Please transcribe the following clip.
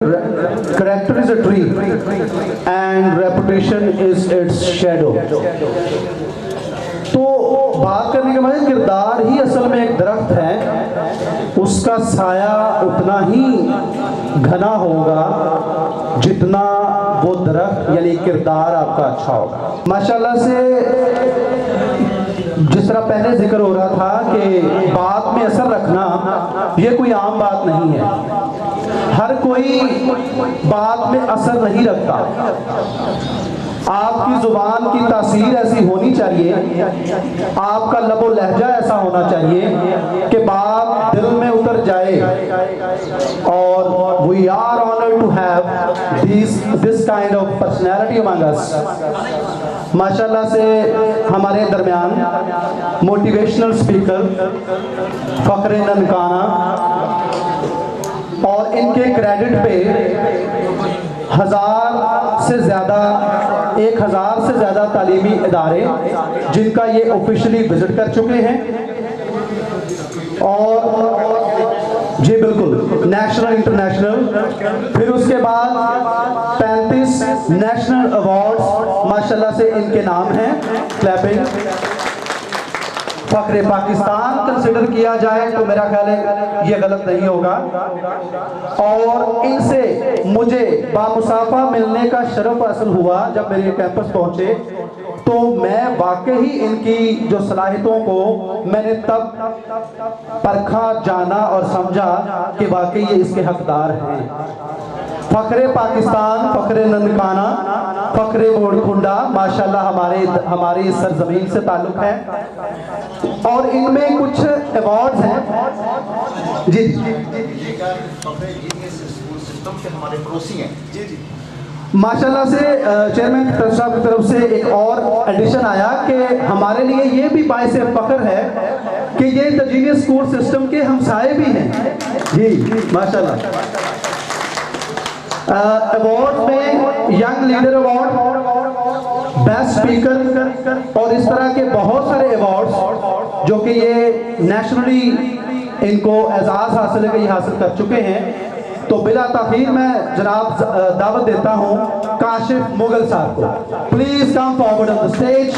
Character is a tree and reputation is its shadow. तो बात करने के बाद किरदार ही असल में एक दरख्त है, उसका साया उतना ही घना होगा जितना वो दरख्त यानी किरदार आपका अच्छा होगा। माशाल्लाह से जिस तरह पहले जिक्र हो रहा था कि बात में असर रखना ये कोई आम बात नहीं है, हर कोई बात में असर नहीं रखता। आपकी जुबान की तासीर ऐसी होनी चाहिए, आपका लबो लहजा ऐसा होना चाहिए कि बात दिल में उतर जाए। और we are honoured to have this kind of personality among us. माशाल्लाह से हमारे दरमियान मोटिवेशनल स्पीकर फखरे ननकाना और इनके क्रेडिट पे 1000 से ज़्यादा तालीमी इदारे जिनका ये ऑफिशियली विजिट कर चुके हैं, और जी बिल्कुल नेशनल इंटरनेशनल, फिर उसके बाद 35 नेशनल अवार्ड्स माशाल्लाह से इनके नाम हैं। क्लैपिंग। फखरे पाकिस्तान कंसिडर किया जाए तो मेरा ख्याल है ये गलत नहीं होगा। और इनसे मुझे बामुसाफा मिलने का शरफ हासिल हुआ जब मेरे कैंपस पहुंचे, तो मैं वाकई ही इनकी जो सलाहियतों को मैंने तब परखा, जाना और समझा कि वाकई ये इसके हकदार हैं। फखरे पाकिस्तान, फखरे ननकाना, फखरे बोरखुंडा माशाल्लाह हमारी इस सरजमीन से ताल्लुक है, और इनमें कुछ अवार्ड्स हैं। जी हमारे पड़ोसी हैं। जी जी माशाल्लाह से चेयरमैन साहब की तरफ से एक और एडिशन आया कि हमारे लिए ये भी बाइस फख्र है कि ये द जीनियस स्कूल सिस्टम के हमसाए भी हैं। जी माशाल्लाह। अवार्ड में young leader award, best speaker और इस तरह के बहुत सारे अवार्ड्स जो कि ये नेशनली इनको एजाज हासिल है कि ये हासिल कर चुके हैं। तो बिला ताखीर मैं जनाब दावत देता हूं काशिफ मुगल साहब को। Please come forward on the stage.